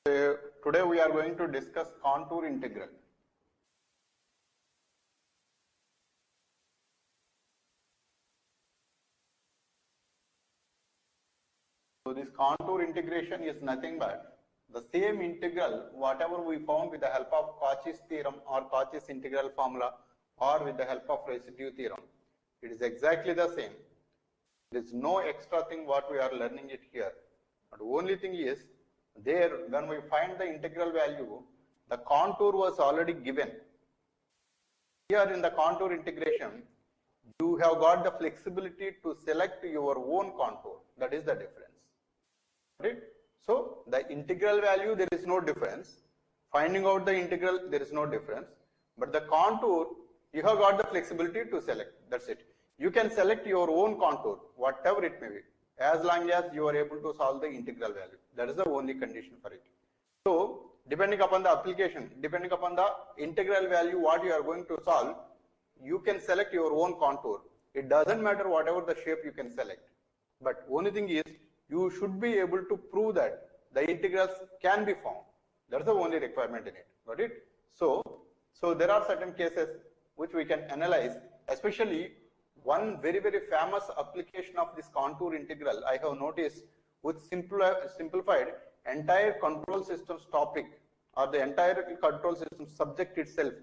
Today we are going to discuss contour integral. So this contour integration is nothing but the same integral whatever we found with the help of Cauchy's theorem or Cauchy's integral formula or with the help of residue theorem. It is exactly the same. There is no extra thing what we are learning it here. But the only thing is there when we find the integral value, the contour was already given. Here in the contour integration, you have got the flexibility to select your own contour. That is the difference. Right? So the integral value there is no difference. Finding out the integral there is no difference. But the contour you have got the flexibility to select. That's it. You can select your own contour, whatever it may be, as long as you are able to solve the integral value. That is the only condition for it. So depending upon the application, depending upon the integral value what you are going to solve, you can select your own contour. It doesn't matter whatever the shape you can select. But only thing is you should be able to prove that the integrals can be found. That's the only requirement in it. Got it? So there are certain cases which we can analyze, especially one very famous application of this contour integral I have noticed, which simplified entire control systems topic or the entire control system subject itself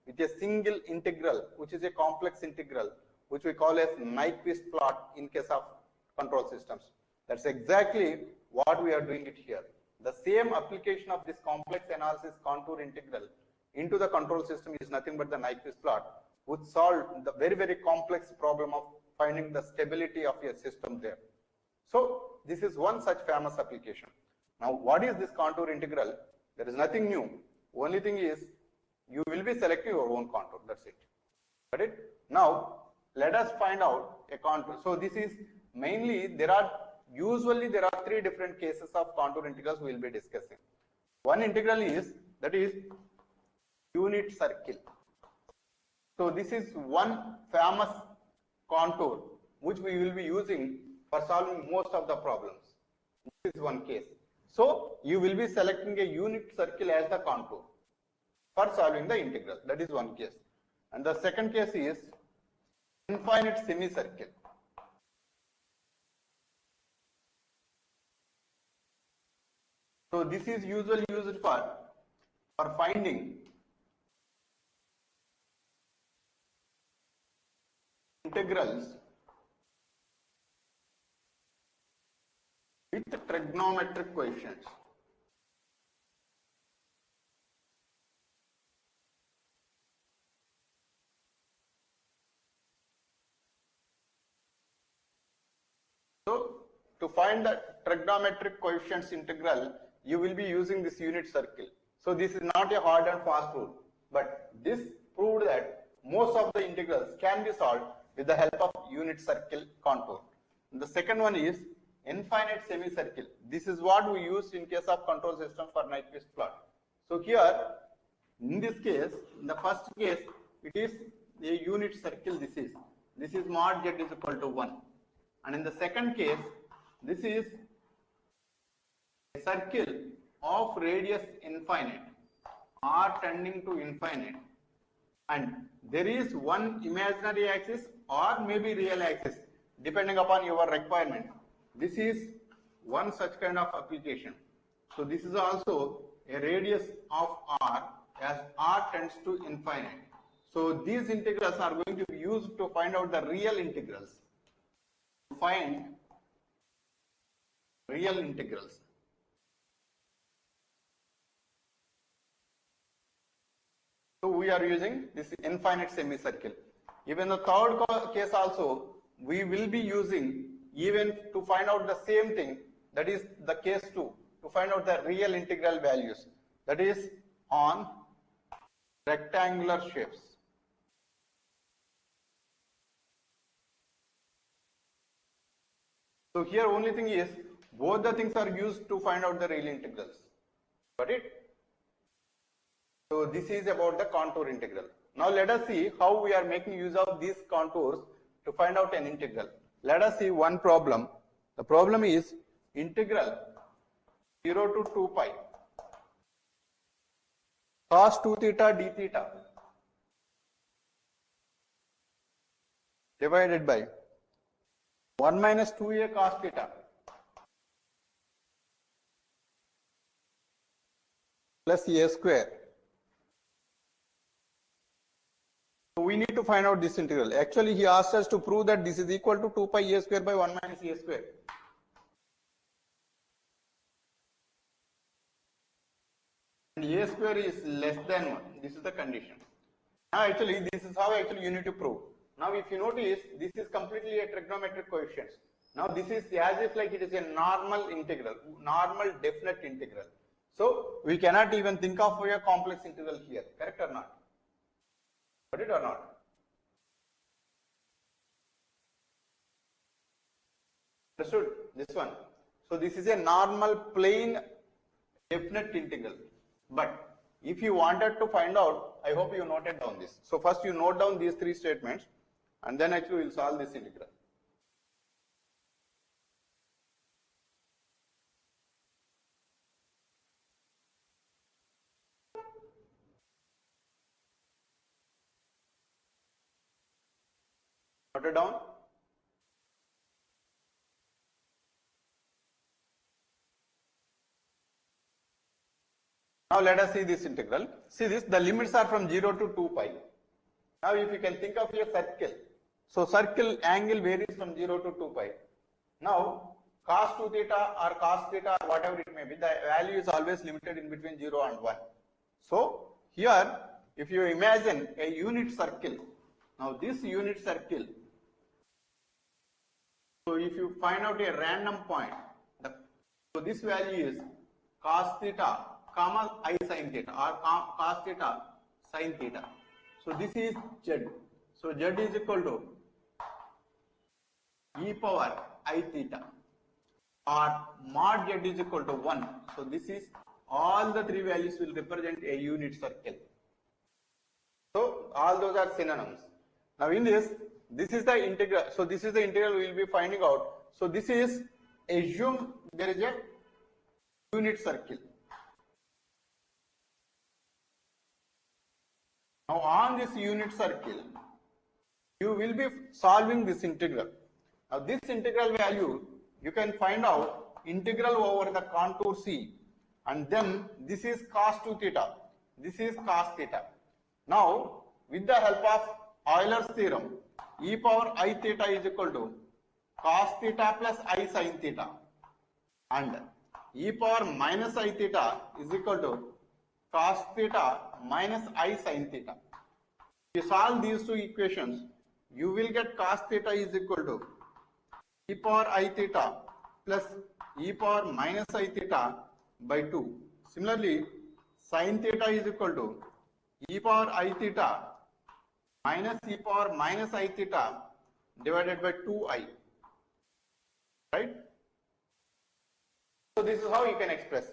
with a single integral, which is a complex integral, which we call as Nyquist plot in case of control systems. That's exactly what we are doing it here. The same application of this complex analysis contour integral into the control system is nothing but the Nyquist plot, which solved the very complex problem of finding the stability of a system there. So this is one such famous application. Now what is this contour integral? There is nothing new. Only thing is you will be selecting your own contour. That's it. Got it? Now let us find out a contour. So this is mainly usually there are three different cases of contour integrals we will be discussing. One integral is unit circle. So this is one famous contour which we will be using for solving most of the problems. This is one case. So you will be selecting a unit circle as the contour for solving the integral. That is one case. And the second case is infinite semicircle. So this is usually used for finding integrals with trigonometric coefficients. So to find the trigonometric coefficients integral, you will be using this unit circle. So this is not a hard and fast rule, but this proved that most of the integrals can be solved with the help of unit circle contour. And the second one is infinite semicircle. This is what we use in case of control system for Nyquist plot. So here, in this case, in the first case, it is a unit circle. This is mod z is equal to 1. And in the second case, this is a circle of radius infinite r tending to infinite, and there is one imaginary axis or maybe real axis depending upon your requirement. This is one such kind of application. So this is also a radius of r as r tends to infinite. So these integrals are going to be used to find out the real integrals. Find real integrals. So we are using this infinite semicircle. Even the third case also we will be using even to find out the same thing, that is the case 2, to find out the real integral values, that is on rectangular shapes. So here only thing is both the things are used to find out the real integrals. Got it? So this is about the contour integral. Now let us see how we are making use of these contours to find out an integral. Let us see one problem. The problem is integral 0 to 2 pi cos 2 theta d theta divided by 1 minus 2a cos theta plus a square. So we need to find out this integral. Actually, he asked us to prove that this is equal to 2 pi a square by 1 minus a square. And a square is less than 1. This is the condition. Now actually, this is how actually you need to prove. Now if you notice, this is completely a trigonometric coefficient. Now this is as if like it is a normal integral, normal definite integral. So we cannot even think of a complex integral here, correct or not? Got it or not? Understood? This one. So this is a normal plain definite integral. But if you wanted to find out, I hope you noted down this. So first you note down these three statements and then actually we will solve this integral. Note it down. Now let us see this integral. See this, the limits are from 0 to 2 pi. Now if you can think of a circle, so circle angle varies from 0 to 2 pi. Now cos 2 theta or cos theta or whatever it may be, the value is always limited in between 0 and 1. So here if you imagine a unit circle, now this unit circle, so if you find out a random point, so this value is cos theta comma I sin theta or cos theta sin theta. So this is z. So z is equal to e power I theta or mod z is equal to 1. So this is all the three values will represent a unit circle. So all those are synonyms. Now in this is the integral. So this is the integral we will be finding out. So this is, assume there is a unit circle. Now on this unit circle, you will be solving this integral. Now this integral value, you can find out integral over the contour C, and then this is cos 2 theta, this is cos theta. Now with the help of Euler's theorem, e power I theta is equal to cos theta plus I sin theta, and e power minus I theta is equal to cos theta minus I sin theta. If you solve these two equations, you will get cos theta is equal to e power I theta plus e power minus I theta by 2. Similarly, sin theta is equal to e power I theta minus e power minus I theta divided by 2i. Right? So this is how you can express.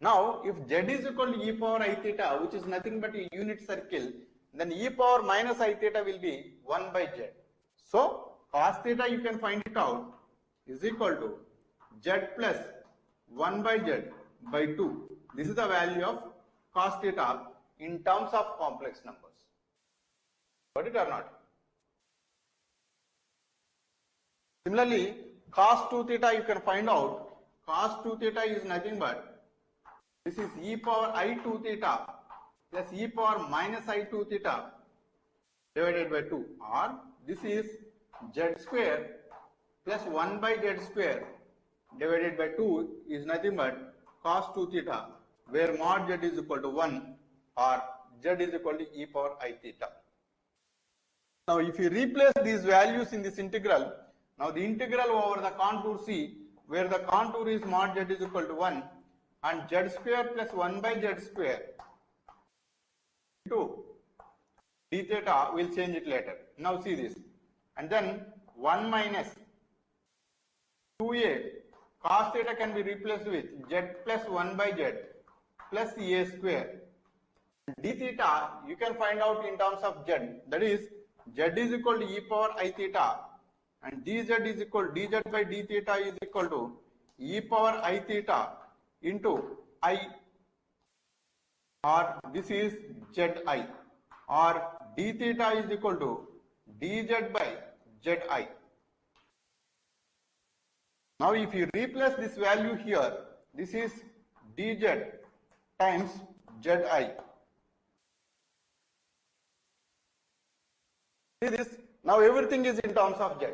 Now, if z is equal to e power I theta, which is nothing but a unit circle, then e power minus I theta will be 1 by z. So, cos theta you can find it out is equal to z plus 1 by z by 2. This is the value of cos theta in terms of complex numbers. Got it or not? Similarly, cos 2 theta you can find out. Cos 2 theta is nothing but, this is e power I 2 theta plus e power minus I 2 theta divided by 2, or this is z square plus 1 by z square divided by 2 is nothing but cos 2 theta, where mod z is equal to 1 or z is equal to e power I theta. Now if you replace these values in this integral, now the integral over the contour C, where the contour is mod z is equal to 1 and z square plus 1 by z square into d theta, will change it later. Now see this, and then 1 minus 2a cos theta can be replaced with z plus 1 by z plus a square. D theta you can find out in terms of z, that is z is equal to e power I theta and dz is equal, dz by d theta is equal to e power I theta into I or this is zi, or d theta is equal to dz by zi. Now if you replace this value here, this is dz times zi. See this, now everything is in terms of z.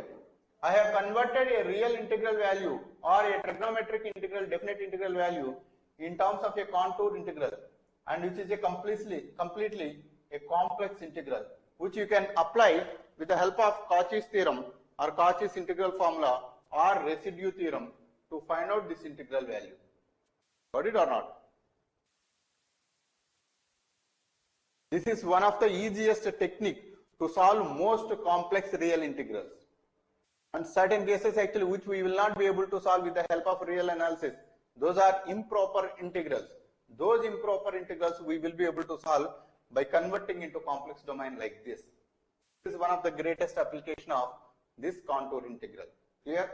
I have converted a real integral value or a trigonometric integral, definite integral value in terms of a contour integral, and which is a completely a complex integral, which you can apply with the help of Cauchy's theorem or Cauchy's integral formula or residue theorem to find out this integral value. Got it or not? This is one of the easiest technique to solve most complex real integrals. And certain cases actually which we will not be able to solve with the help of real analysis, those are improper integrals. Those improper integrals we will be able to solve by converting into complex domain like this. This is one of the greatest application of this contour integral. Clear?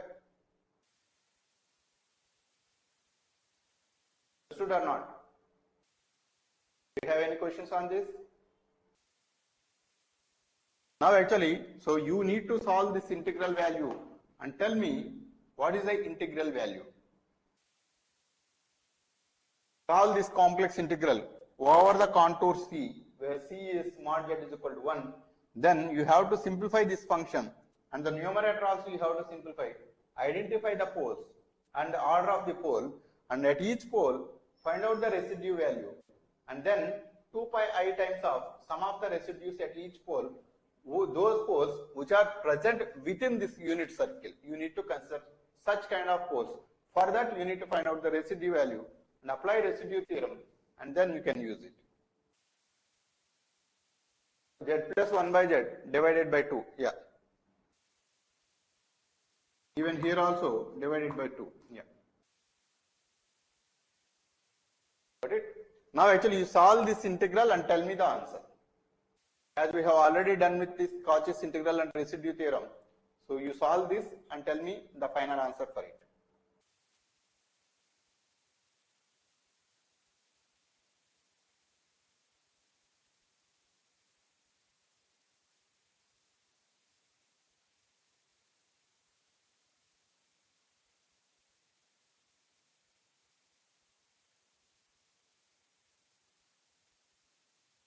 Understood or not? Do you have any questions on this? Now actually, so you need to solve this integral value and tell me what is the integral value. Solve this complex integral over the contour C, where C is mod z is equal to 1. Then you have to simplify this function, and the numerator also you have to simplify. Identify the poles and the order of the pole, and at each pole find out the residue value, and then 2 pi I times of sum of the residues at each pole, those poles which are present within this unit circle. You need to consider such kind of poles. For that you need to find out the residue value and apply residue theorem, and then you can use it. Z plus 1 by z divided by 2. Yeah. Even here also divided by 2. Yeah. Got it? Now actually you solve this integral and tell me the answer. As we have already done with this Cauchy's integral and residue theorem. So you solve this and tell me the final answer for it.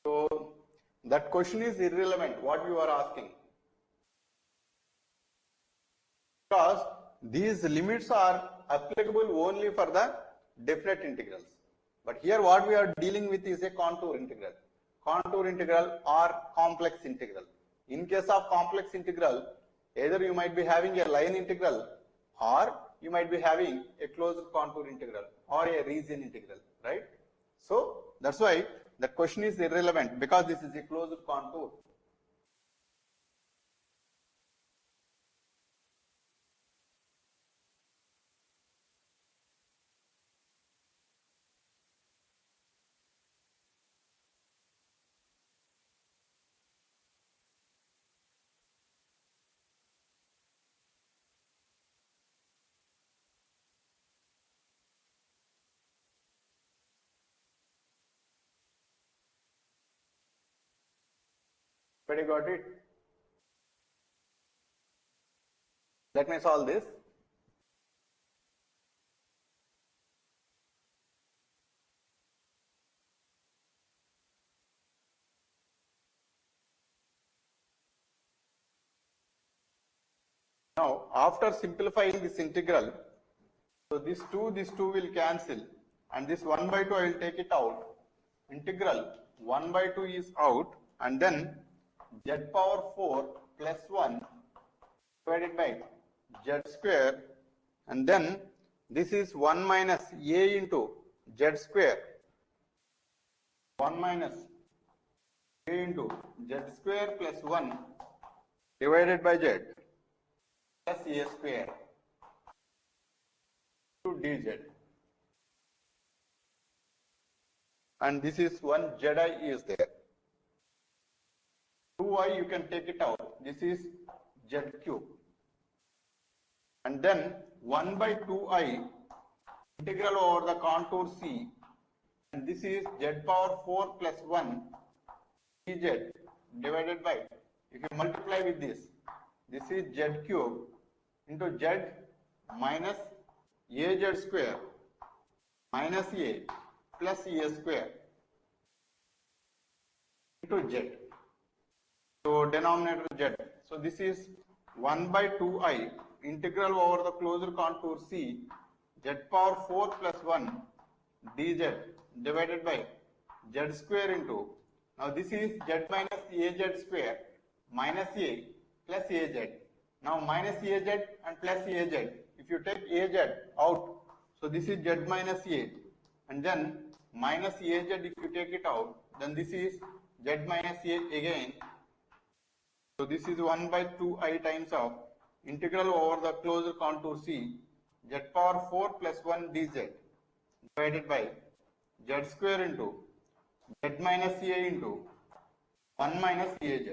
So that question is irrelevant, what you are asking. Because these limits are applicable only for the definite integrals. But here what we are dealing with is a contour integral. Contour integral or complex integral. In case of complex integral, either you might be having a line integral or you might be having a closed contour integral or a region integral, right? So that's why that question is irrelevant, because this is a closed contour. Everybody got it? Let me solve this. Now, after simplifying this integral, so this 2 will cancel, and this 1 by 2 I will take it out. Integral 1 by 2 is out, and then z power 4 plus 1 divided by z square, and then this is 1 minus a into z square, 1 minus a into z square plus 1 divided by z plus a square to dz, and this is 1 zi is there. 2i you can take it out, this is z cube, and then 1 by 2i integral over the contour C and this is z power 4 plus 1 dz divided by, if you multiply with this is z cube into z minus az square minus a plus a square into z. So denominator z. So this is 1 by 2i integral over the closed contour C z power 4 plus 1 dz divided by z square into, now this is z minus az square minus a plus az. Now minus az and plus az, if you take az out, so this is z minus a, and then minus az if you take it out, then this is z minus a again. So this is 1 by 2i times of integral over the closed contour C z power 4 plus 1 dz divided by z square into z minus a into 1 minus az.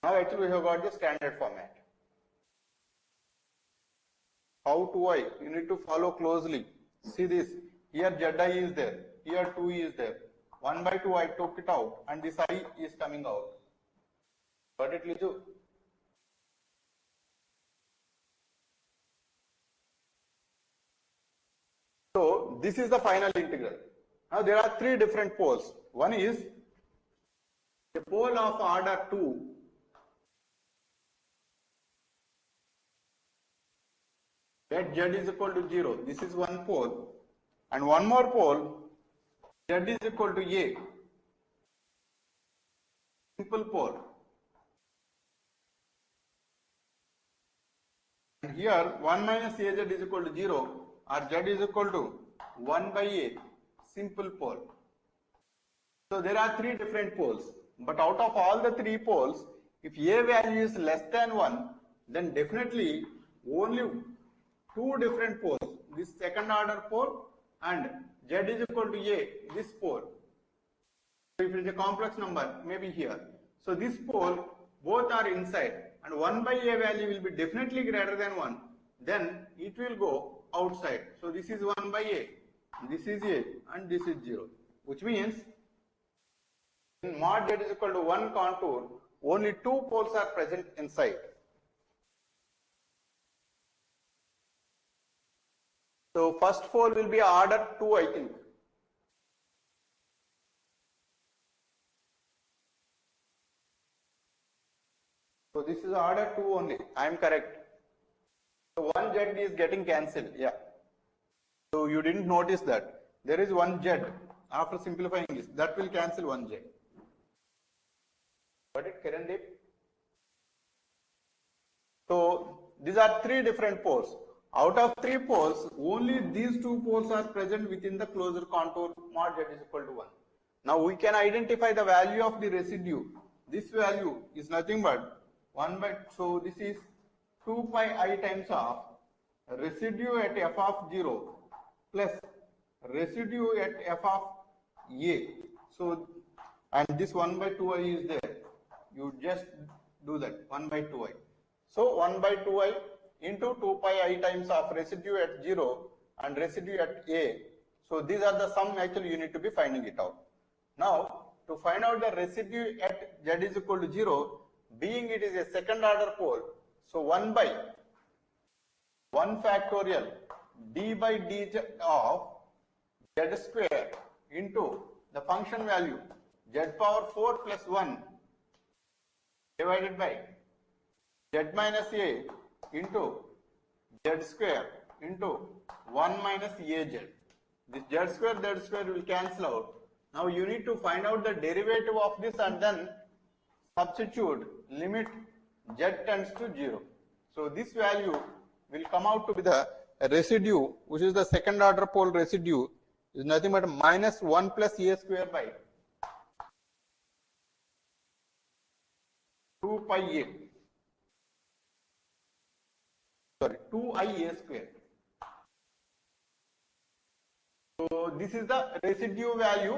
Now actually we have got the standard format. How to I? You need to follow closely. See this, here zi is there, here 2 is there. 1 by 2 I took it out and this I is coming out. Got it, Liju? So this is the final integral. Now there are three different poles. One is a pole of order 2 that z is equal to 0. This is one pole, and one more pole z is equal to a, simple pole. And here 1 minus az is equal to 0 or z is equal to 1 by a, simple pole. So there are three different poles, but out of all the three poles, if a value is less than 1, then definitely only two different poles, this second order pole and z is equal to a, this pole. So if it is a complex number, maybe here. So this pole, both are inside, and 1 by a value will be definitely greater than 1, then it will go outside. So this is 1 by a, this is a, and this is 0, which means in mod z is equal to 1 contour, only two poles are present inside. So first pole will be order 2, I think. So this is order 2 only. I am correct. So one z is getting cancelled. Yeah. So you didn't notice that. There is one z. After simplifying this, that will cancel one z. Got it, Kirandeep? So these are three different poles. Out of three poles, only these two poles are present within the closed contour mod z is equal to 1. Now we can identify the value of the residue. This value is nothing but 1 by, so this is 2 pi I times of residue at f of 0 plus residue at f of a. So, and this 1 by 2i is there. You just do that, 1 by 2i. So 1 by 2i into 2 pi I times of residue at 0 and residue at a. So these are the sum actually you need to be finding it out. Now to find out the residue at z is equal to 0, being it is a second order pole, so 1 by 1 factorial d by dz of z square into the function value z power 4 plus 1 divided by z minus a into z square into 1 minus az. This z square will cancel out. Now you need to find out the derivative of this and then substitute limit z tends to 0. So this value will come out to be the residue, which is the second order pole residue, is nothing but minus 1 plus a square by 2 pi a. Sorry, 2ia square. So this is the residue value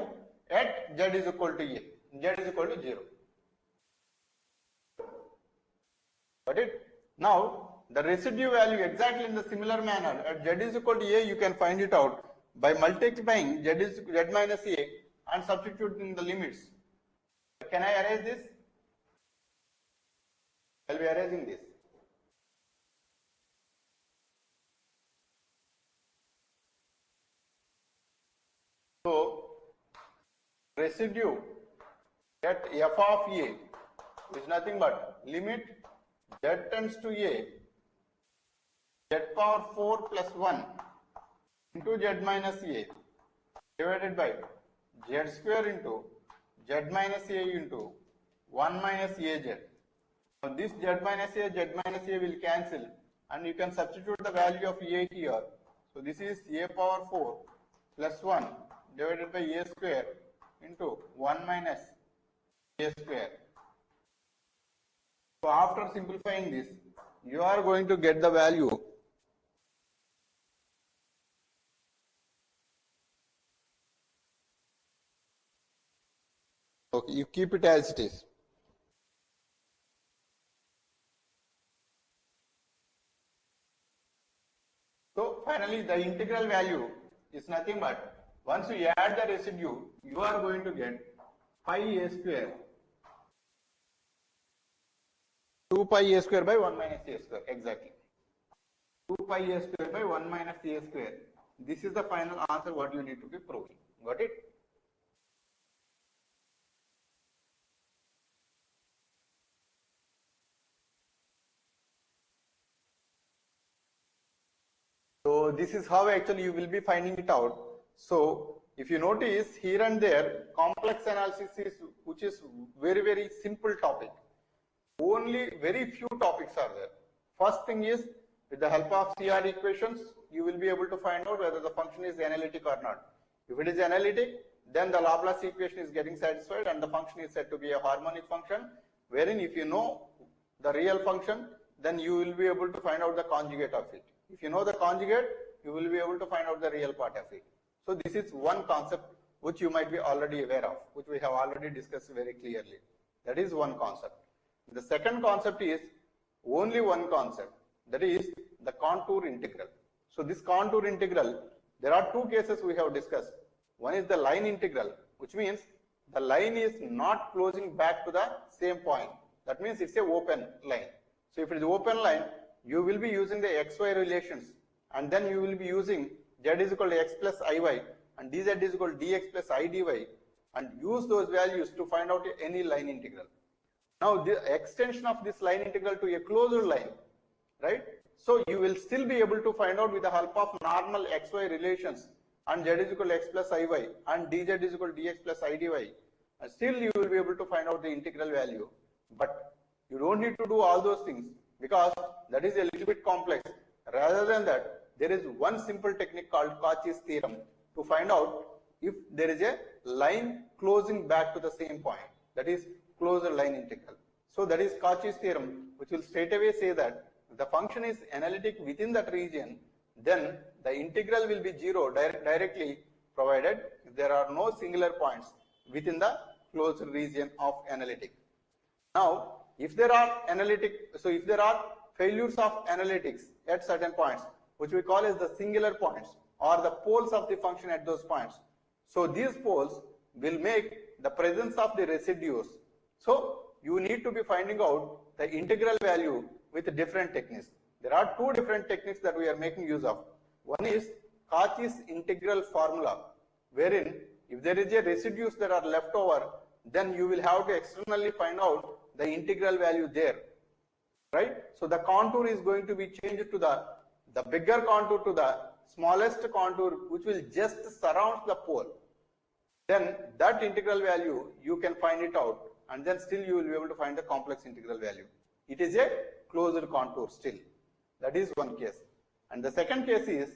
at z is equal to a, z is equal to 0. Got it? Now the residue value exactly in the similar manner at z is equal to a, you can find it out by multiplying z minus a and substituting the limits. Can I erase this? I'll be erasing this. So residue at f of a is nothing but limit z tends to a z power 4 plus 1 into z minus a divided by z square into z minus a into 1 minus az. Now this z minus a will cancel and you can substitute the value of a here. So this is a power 4 plus 1 divided by a square into 1 minus a square. So after simplifying this, you are going to get the value okay, you keep it as it is. So finally the integral value is nothing but once you add the residue, you are going to get pi a square 2 pi a square by 1 minus a square, exactly. 2 pi a square by 1 minus a square. This is the final answer what you need to be proving. Got it? So this is how actually you will be finding it out. So if you notice here and there, complex analysis is which is very simple topic. Only very few topics are there. First thing is with the help of CR equations, you will be able to find out whether the function is analytic or not. If it is analytic, then the Laplace equation is getting satisfied and the function is said to be a harmonic function, wherein if you know the real function, then you will be able to find out the conjugate of it. If you know the conjugate, you will be able to find out the real part of it. So this is one concept which you might be already aware of, which we have already discussed very clearly. That is one concept. The second concept is only one concept, that is the contour integral. So this contour integral, there are two cases we have discussed. One is the line integral, which means the line is not closing back to the same point. That means it's a open line. So if it is open line, you will be using the xy relations and then you will be using z is equal to x plus iy and dz is equal to dx plus I dy and use those values to find out any line integral. Now the extension of this line integral to a closed line, right? So you will still be able to find out with the help of normal xy relations and z is equal to x plus iy and dz is equal to dx plus I dy, and still you will be able to find out the integral value. But you don't need to do all those things because that is a little bit complex. Rather than that, there is one simple technique called Cauchy's theorem to find out if there is a line closing back to the same point, that is closed line integral. So that is Cauchy's theorem, which will straight away say that if the function is analytic within that region, then the integral will be 0 directly, provided there are no singular points within the closed region of analytic. Now, if there are if there are failures of analytics at certain points, which we call as the singular points or the poles of the function at those points. So these poles will make the presence of the residues. So you need to be finding out the integral value with different techniques. There are two different techniques that we are making use of. One is Cauchy's integral formula, wherein if there is a residues that are left over, then you will have to externally find out the integral value there, right? So the contour is going to be changed to the bigger contour to the smallest contour, which will just surround the pole. Then that integral value, you can find it out, and then still you will be able to find the complex integral value. It is a closed contour still. That is one case. And the second case is,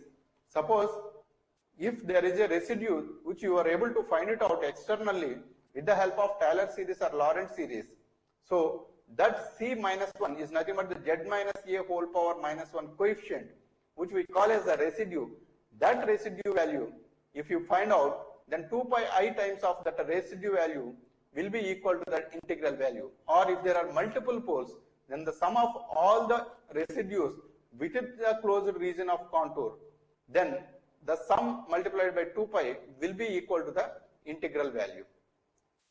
suppose if there is a residue which you are able to find it out externally with the help of Taylor series or Lorentz series. So that C minus 1 is nothing but the Z minus A whole power minus 1 coefficient, which we call as the residue. That residue value, if you find out, then 2 pi I times of that residue value will be equal to that integral value. Or if there are multiple poles, then the sum of all the residues within the closed region of contour, then the sum multiplied by 2 pi will be equal to the integral value.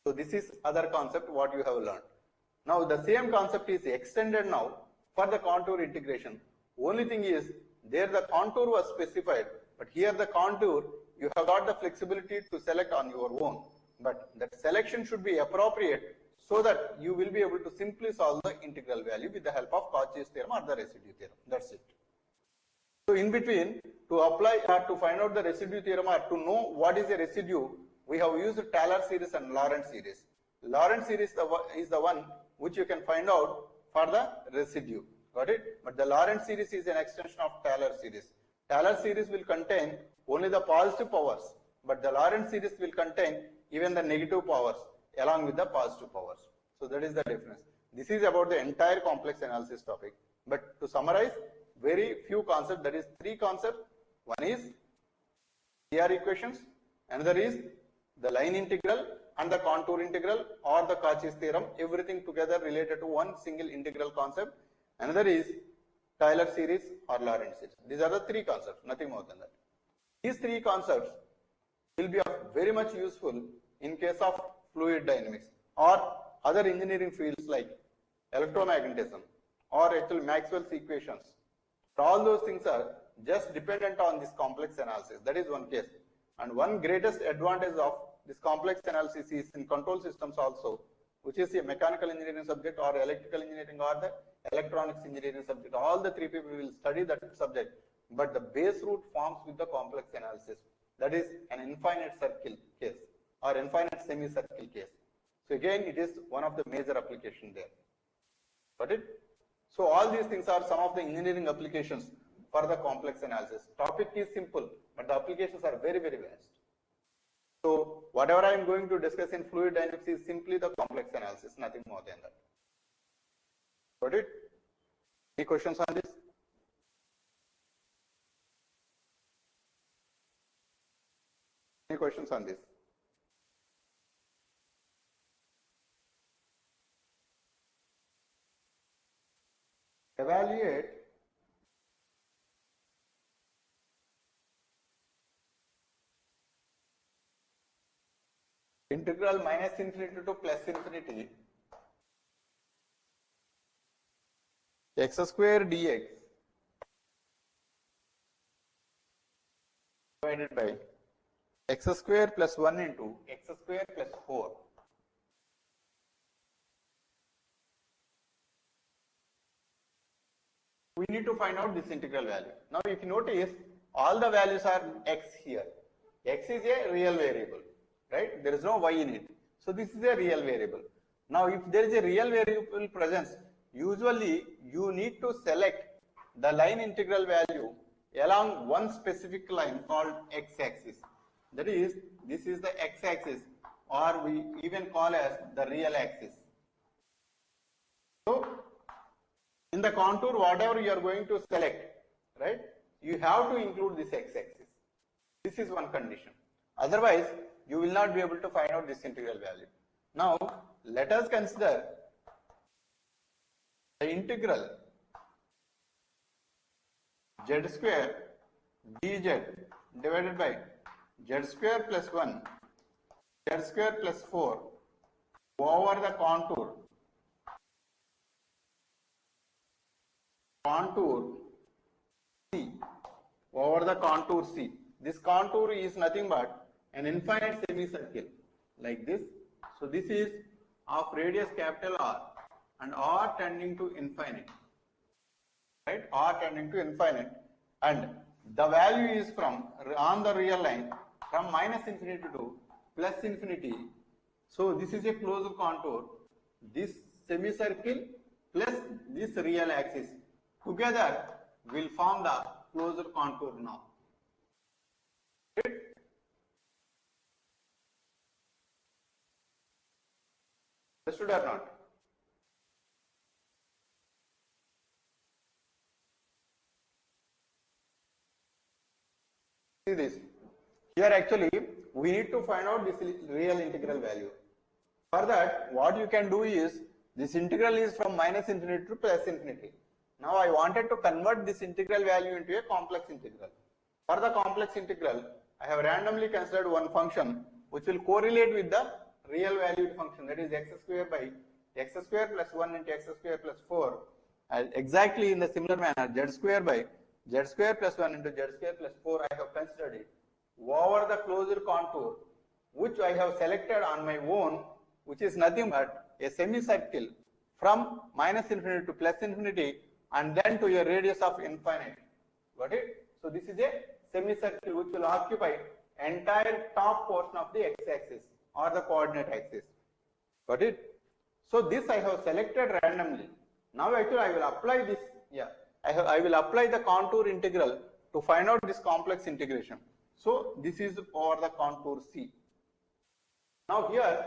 So this is other concept what you have learned. Now the same concept is extended now for the contour integration. Only thing is, there the contour was specified, but here the contour you have got the flexibility to select on your own. But that selection should be appropriate so that you will be able to simply solve the integral value with the help of Cauchy's theorem or the residue theorem. That's it. So in between, to apply or to find out the residue theorem or to know what is a residue, we have used Taylor series and Lorentz series. Lorentz series is the one which you can find out for the residue. Got it? But the Lorentz series is an extension of Taylor series. Taylor series will contain only the positive powers, but the Lorentz series will contain even the negative powers along with the positive powers. So that is the difference. This is about the entire complex analysis topic. But to summarize, very few concepts, that is 3 concepts. One is CR equations, another is the line integral and the contour integral or the Cauchy's theorem, everything together related to one single integral concept. Another is Taylor series or Lorentz series. These are the 3 concepts, nothing more than that. These 3 concepts will be very much useful in case of fluid dynamics or other engineering fields like electromagnetism or actually Maxwell's equations. All those things are just dependent on this complex analysis. That is one case. And one greatest advantage of this complex analysis is in control systems also, which is a mechanical engineering subject or electrical engineering or the electronics engineering subject. All the 3 people will study that subject, but the base root forms with the complex analysis. That is an infinite circle case or infinite semicircle case. So again, it is one of the major applications there. Got it? So all these things are some of the engineering applications for the complex analysis. Topic is simple, but the applications are very, very vast. So whatever I am going to discuss in fluid dynamics is simply the complex analysis, nothing more than that. Got it? Any questions on this? Any questions on this? Evaluate integral minus infinity to plus infinity x square dx divided by x square plus 1 into x square plus 4. We need to find out this integral value. Now if you notice, all the values are x here. X is a real variable, right? There is no y in it. So this is a real variable. Now if there is a real variable presence, usually you need to select the line integral value along one specific line called x-axis. That is, this is the x-axis, or we even call as the real axis. So in the contour, whatever you are going to select, right, you have to include this x-axis. This is one condition. Otherwise, you will not be able to find out this integral value. Now, let us consider the integral z square dz divided by z square plus 1, z square plus 4 over the contour C over the contour C. This contour is nothing but an infinite semicircle like this. So this is of radius capital R and R tending to infinite, right? R tending to infinite, and the value is from on the real line from minus infinity to plus infinity. So this is a closed contour. This semicircle plus this real axis together will form the closed contour now. Right? Understood or not? See this. Here actually we need to find out this real integral value. For that, what you can do is This integral is from minus infinity to plus infinity. Now I wanted to convert this integral value into a complex integral. For the complex integral, I have randomly considered one function which will correlate with the real valued function, that is x square by x square plus 1 into x square plus 4. Exactly in the similar manner, z square by z square plus 1 into z square plus 4 I have considered it over the closed contour which I have selected on my own, which is nothing but a semicircle from minus infinity to plus infinity and then to a radius of infinite. Got it? So this is a semicircle which will occupy entire top portion of the x-axis or the coordinate axis. Got it? So this I have selected randomly. Now actually I will apply this. I will apply the contour integral to find out this complex integration. So this is over the contour C. Now here,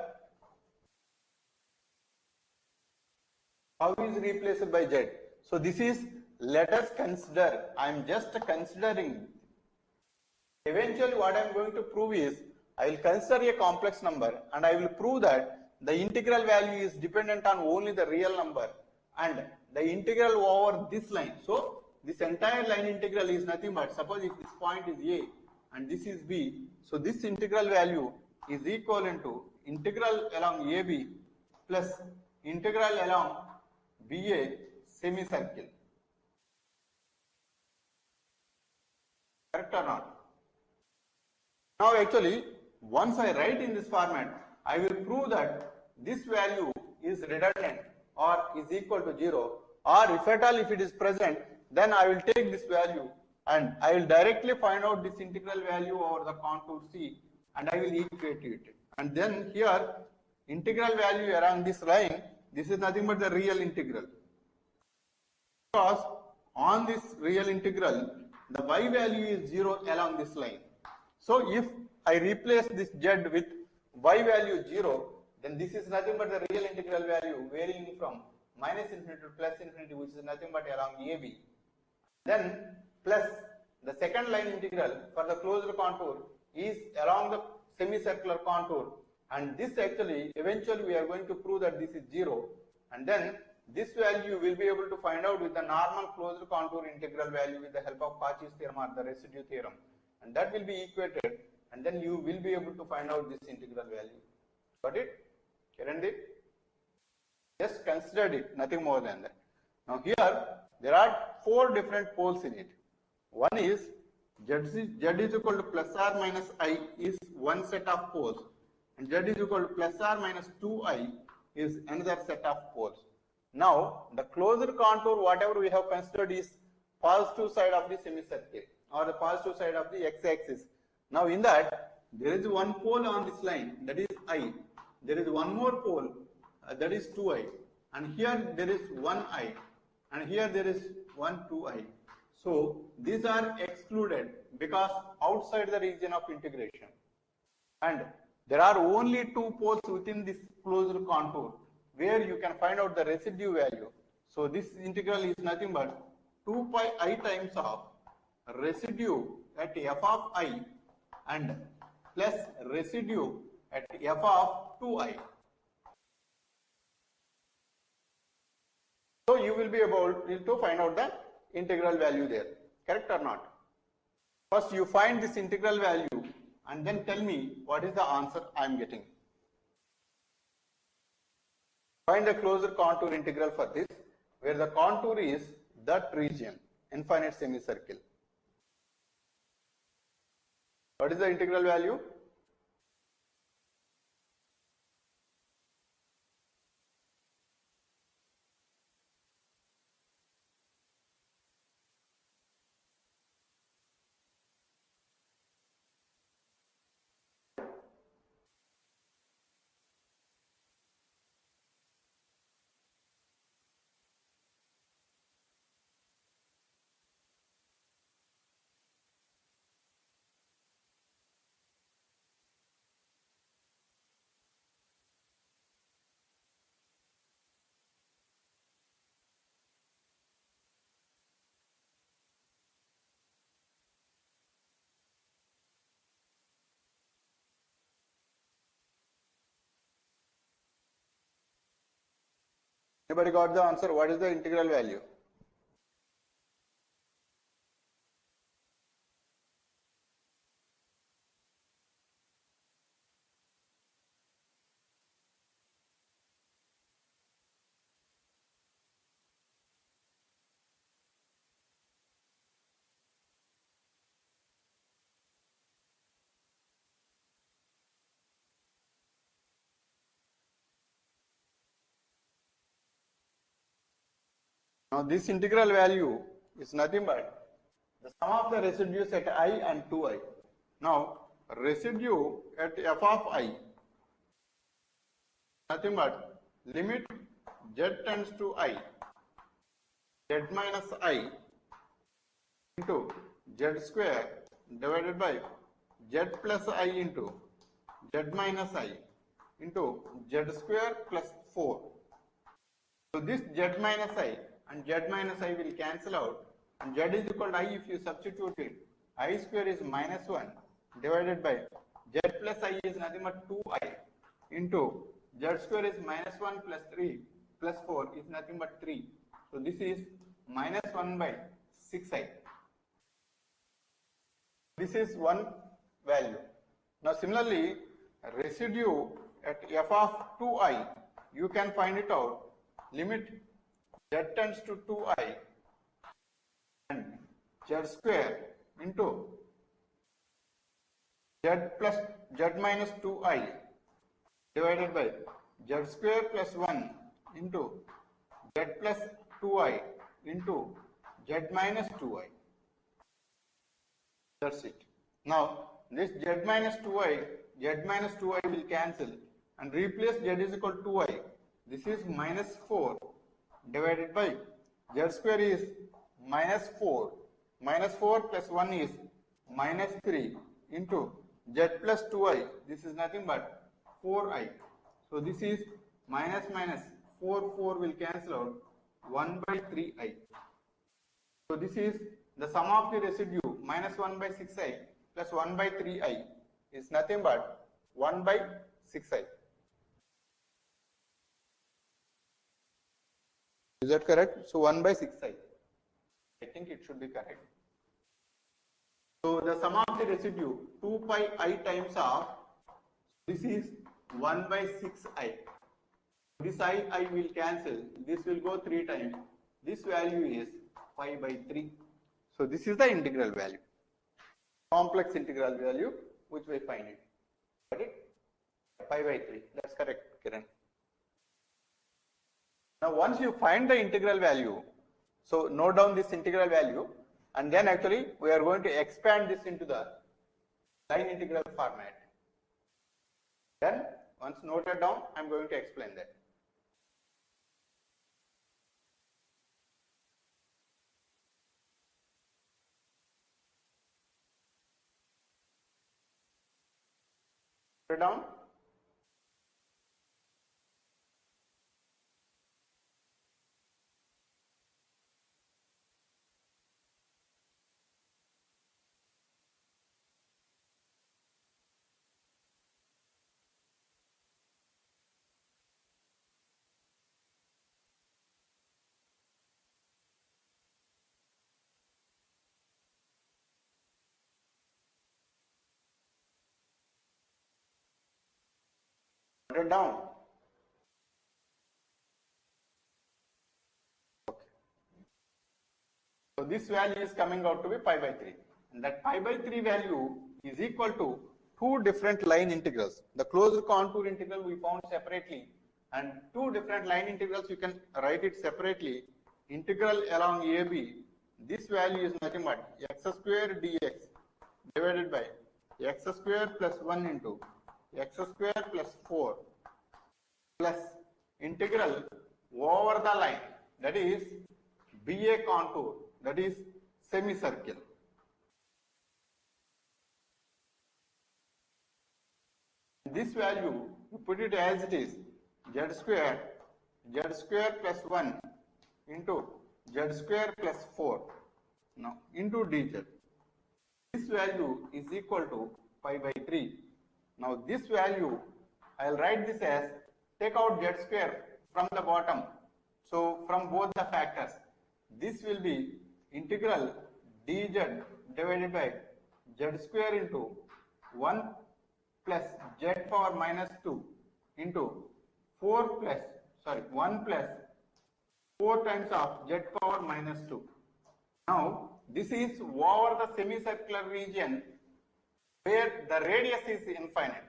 how is replaced by z? So this is, let us consider, I am just considering. Eventually what I am going to prove is, I will consider a complex number and I will prove that the integral value is dependent on only the real number and the integral over this line. So this entire line integral is nothing but, suppose if this point is A and this is B, so this integral value is equivalent to integral along AB plus integral along BA semicircle. Correct or not? Now actually, once I write in this format, I will prove that this value is redundant or is equal to 0, or if at all if it is present, then I will take this value and I will directly find out this integral value over the contour C and I will equate it. And then here, integral value around this line, this is nothing but the real integral. Because on this real integral, the y value is 0 along this line. So if I replace this z with y value 0, then this is nothing but the real integral value varying from minus infinity to plus infinity, which is nothing but along AB. Then plus the second line integral for the closed contour is along the semicircular contour, and this actually eventually we are going to prove that this is 0, and then this value will be able to find out with the normal closed contour integral value with the help of Cauchy's theorem or the residue theorem, and that will be equated, and then you will be able to find out this integral value. Got it? Kirandi? Just considered it, nothing more than that. Now here there are 4 different poles in it. One is z is equal to plus or minus I is one set of poles, and z is equal to plus or minus 2I is another set of poles. Now the closed contour, whatever we have considered, is positive side of the semicircle or the positive side of the x-axis. Now in that there is one pole on this line, that is I. There is one more pole, that is 2I, and here there is 1I, and here there is 2I. So these are excluded because outside the region of integration, and there are only 2 poles within this closed contour where you can find out the residue value. So this integral is nothing but 2 pi I times of residue at f of I and plus residue at f of 2I. So you will be able to find out the integral value there. Correct or not? First you find this integral value and then tell me what is the answer I am getting. Find the closed contour integral for this, where the contour is that region, infinite semicircle. What is the integral value? Anybody got the answer? What is the integral value? Now this integral value is nothing but the sum of the residues at I and 2I. Now residue at f of I, nothing but limit z tends to I, z minus I into z square divided by z plus I into z minus I into z square plus 4. So this z minus I and z minus I will cancel out, and z is equal to I. If you substitute it, I square is minus 1 divided by z plus I is nothing but 2I into z square is minus 1 plus 3 plus 4 is nothing but 3. So this is minus 1 by 6I. This is one value. Now similarly, residue at f of 2I, you can find it out. Limit z tends to 2I and z square into z plus z minus 2I divided by z square plus 1 into z plus 2I into z minus 2I. That's it. Now this z minus 2I will cancel and replace z is equal to 2I. This is minus 4 divided by z square is minus 4. Minus 4 plus 1 is minus 3 into z plus 2I. This is nothing but 4I. So this is minus minus 4 will cancel out 1 by 3I. So this is the sum of the residue minus 1 by 6I plus 1 by 3I is nothing but 1 by 6I. Is that correct? So 1 by 6I. I think it should be correct. So the sum of the residue 2 pi I times of, this is 1 by 6I. This I will cancel. This will go 3 times. This value is pi by 3. So this is the integral value. Complex integral value which we find it. Got it? Pi by 3. That's correct, Kiran. Now once you find the integral value, so note down this integral value, and then actually we are going to expand this into the line integral format. Then once noted down, I am going to explain that. Noted down. Noted down. Okay. So this value is coming out to be pi by 3. And that pi by 3 value is equal to two different line integrals. The closed contour integral we found separately, and two different line integrals you can write it separately. Integral along AB, this value is nothing but x square dx divided by x square plus 1 into x square plus 4 plus integral over the line, that is BA contour, that is semicircle. This value, you put it as it is, z square plus 1 into z square plus 4, now into dz. This value is equal to pi by 3. Now this value, I will write this as, take out z square from the bottom, So from both the factors, this will be integral dz divided by z square into 1 plus z power minus 2 into 1 plus 4 times of z power minus 2. Now, this is over the semicircular region where the radius is infinite.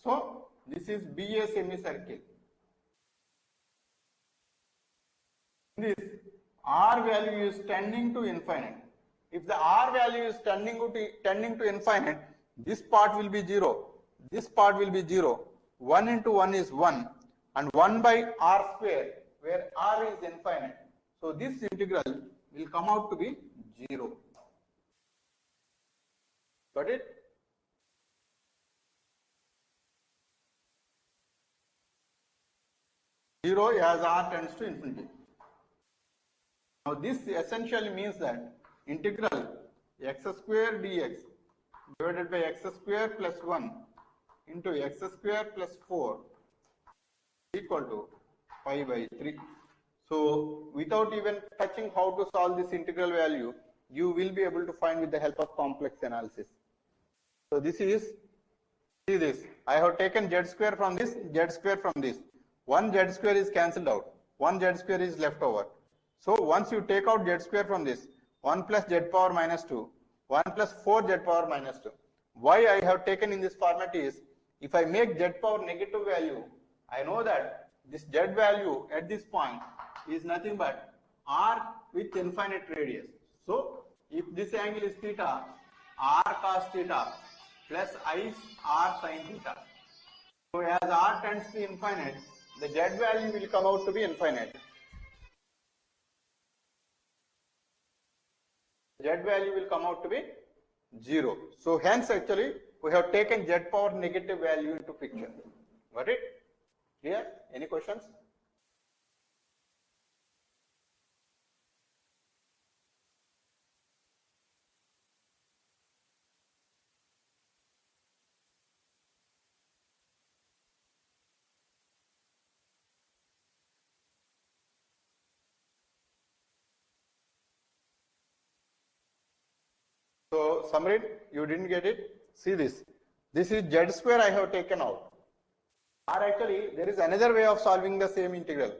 So, this is be a semicircle. This r value is tending to infinite. If the r value is tending to infinite, this part will be 0, this part will be 0, 1 into 1 is 1, and 1 by r square, where r is infinite. So this integral will come out to be 0. Got it? Zero as r tends to infinity. Now this essentially means that integral x square dx divided by x square plus 1 into x square plus 4 equal to pi by 3. So without even touching how to solve this integral value, you will be able to find with the help of complex analysis. So this is, see this, I have taken z square from this, z square from this. One z square is cancelled out, one z square is left over. So once you take out z square from this, 1 plus z power minus 2, 1 plus 4 z power minus 2. Why I have taken in this format is, if I make z power negative value, I know that this z value at this point is nothing but r with infinite radius. So if this angle is theta, r cos theta plus I r sin theta. So as r tends to infinite, the z value will come out to be infinite. Z value will come out to be 0. So hence actually we have taken z power negative value into picture. Got it? Clear? Any questions? So Samrit, you didn't get it? See this. This is z square I have taken out. Or actually there is another way of solving the same integral.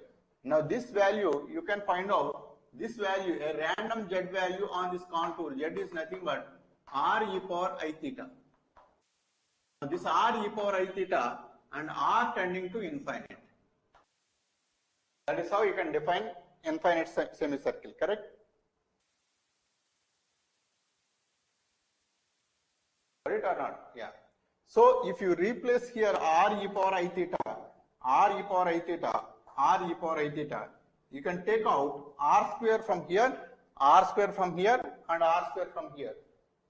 Now this value you can find out, this value, a random z value on this contour, z is nothing but r e power I theta. Now this r e power I theta and r tending to infinite. That is how you can define infinite semicircle, correct? Correct or not? Yeah. So if you replace here r e power I theta, r e power I theta, r e power I theta, you can take out r square from here, r square from here, and r square from here.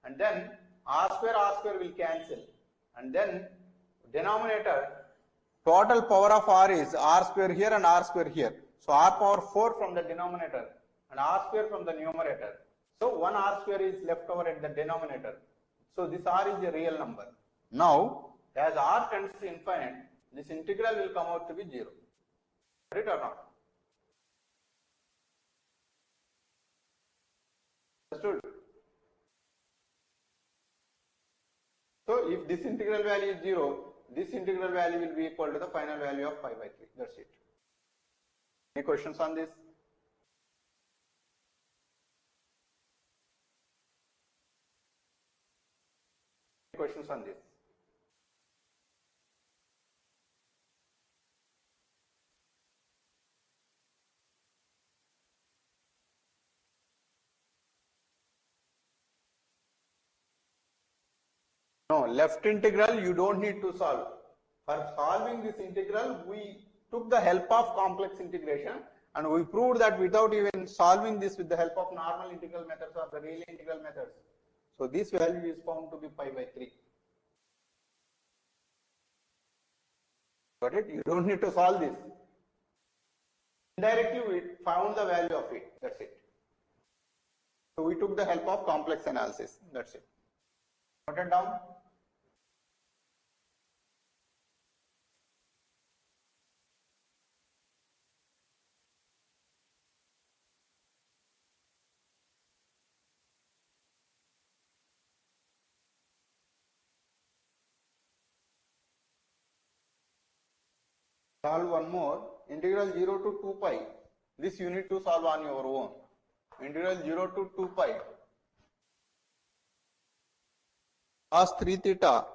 And then r square will cancel. And then denominator, total power of r is r square here and r square here. So r power 4 from the denominator and r square from the numerator. So 1 r square is left over at the denominator. So this r is a real number. Now, as r tends to infinite, this integral will come out to be 0. Right or not? Understood? So if this integral value is 0, this integral value will be equal to the final value of pi by 3. That's it. Any questions on this? Any questions on this? No, left integral you don't need to solve. For solving this integral, we took the help of complex integration and we proved that without even solving this with the help of normal integral methods or the Rayleigh integral methods. So this value is found to be pi by 3. Got it? You don't need to solve this. Indirectly we found the value of it. That's it. So we took the help of complex analysis. That's it. Note it down. Solve one more. Integral 0 to 2 pi. This you need to solve on your own. Integral 0 to 2 pi. Cos 3 theta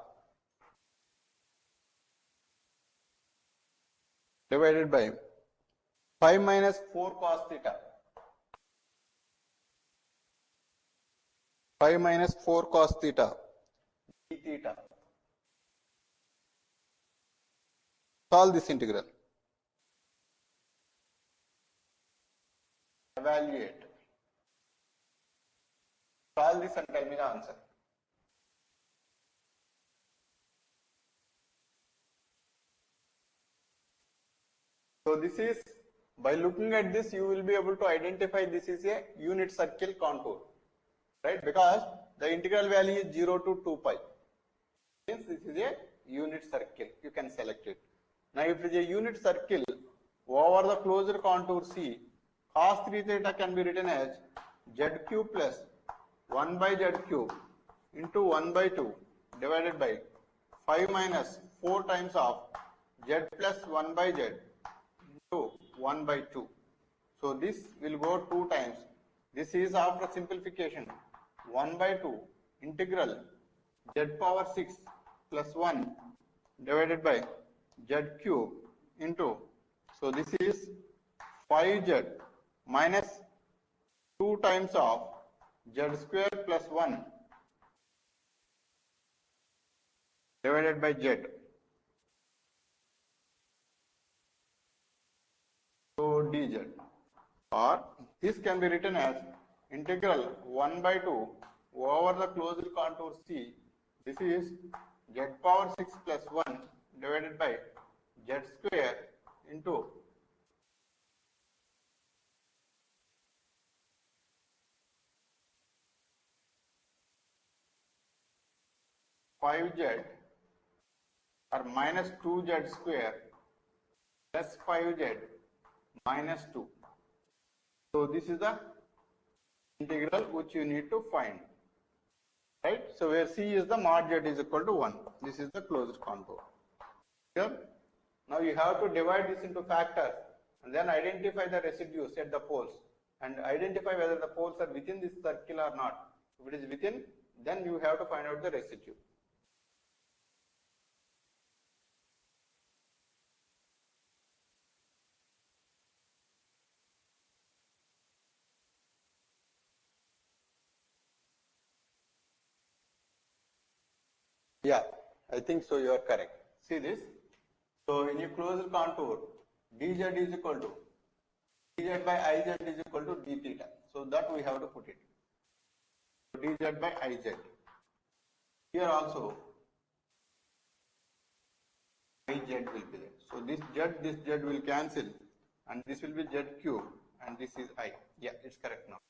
divided by 5 minus 4 cos theta. 5 minus 4 cos theta. D theta. Solve this integral. Evaluate. Solve this and tell me the answer. So this is, by looking at this, you will be able to identify this is a unit circle contour, right? Because the integral value is 0 to 2 pi. Since this is a unit circle, you can select it. Now, if it is a unit circle over the closed contour C, cos 3 theta can be written as z cube plus 1 by z cube into 1 by 2 divided by 5 minus 4 times of z plus 1 by z into 1 by 2. So this will go 2 times. This is after simplification 1 by 2 integral z power 6 plus 1 divided by z cube into, so this is 5z minus 2 times of z square plus 1 divided by z. So dz, or this can be written as integral 1 by 2 over the closed contour C. This is z power 6 plus 1 divided by z square into 5z or minus 2z square plus 5z minus 2. So this is the integral which you need to find, right? So where C is the mod z is equal to 1. This is the closed contour. Here, now you have to divide this into factors and then identify the residues at the poles and identify whether the poles are within this circle or not. If it is within, then you have to find out the residue. Yeah, I think so, you are correct. See this. So in a closed contour, dz is equal to dz by iz is equal to d theta. So that we have to put it. So dz by iz. Here also iz will be there. So this z will cancel and this will be z cube and this is I. Yeah, it's correct now.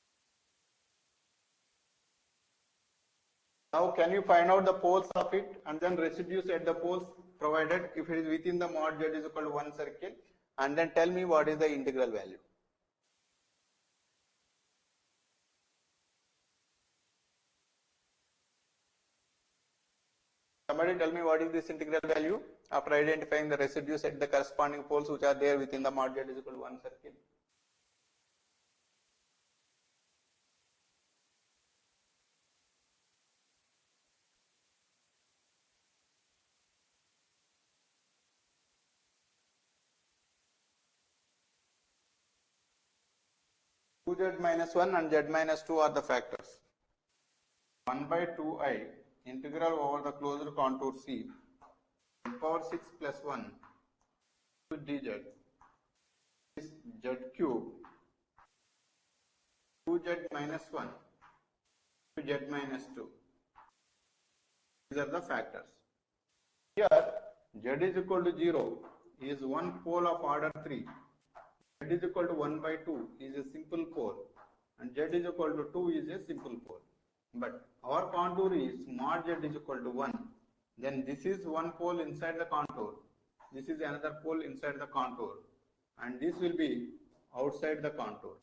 Now can you find out the poles of it and then residues at the poles provided if it is within the mod z is equal to 1 circle, and then tell me what is the integral value. Somebody tell me what is this integral value after identifying the residues at the corresponding poles which are there within the mod z is equal to 1 circle. Z minus 1 and z minus 2 are the factors. 1 by 2i integral over the closed contour C z power 6 plus 1 to dz is z cube 2z minus 1 to z minus 2. These are the factors. Here z is equal to 0 is one pole of order 3. Z is equal to 1 by 2 is a simple pole and z is equal to 2 is a simple pole. But our contour is mod z is equal to 1. Then this is one pole inside the contour. This is another pole inside the contour. And this will be outside the contour.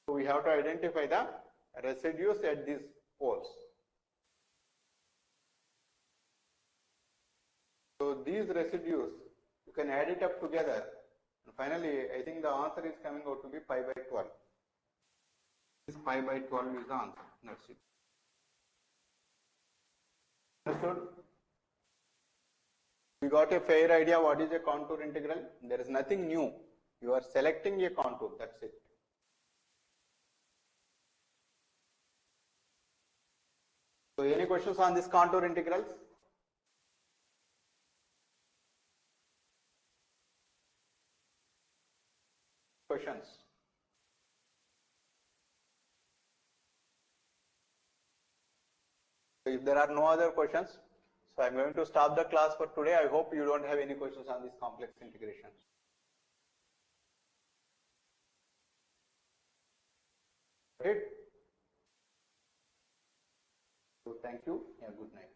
So we have to identify the residues at these poles. So these residues You can add it up together. And finally, I think the answer is coming out to be pi by 12. This pi by 12 is the answer. That's it. Understood? We got a fair idea what is a contour integral. There is nothing new. You are selecting a contour. That's it. So any questions on this contour integrals? Questions? So if there are no other questions, so I'm going to stop the class for today. I hope you don't have any questions on this complex integration. Right? So thank you and good night.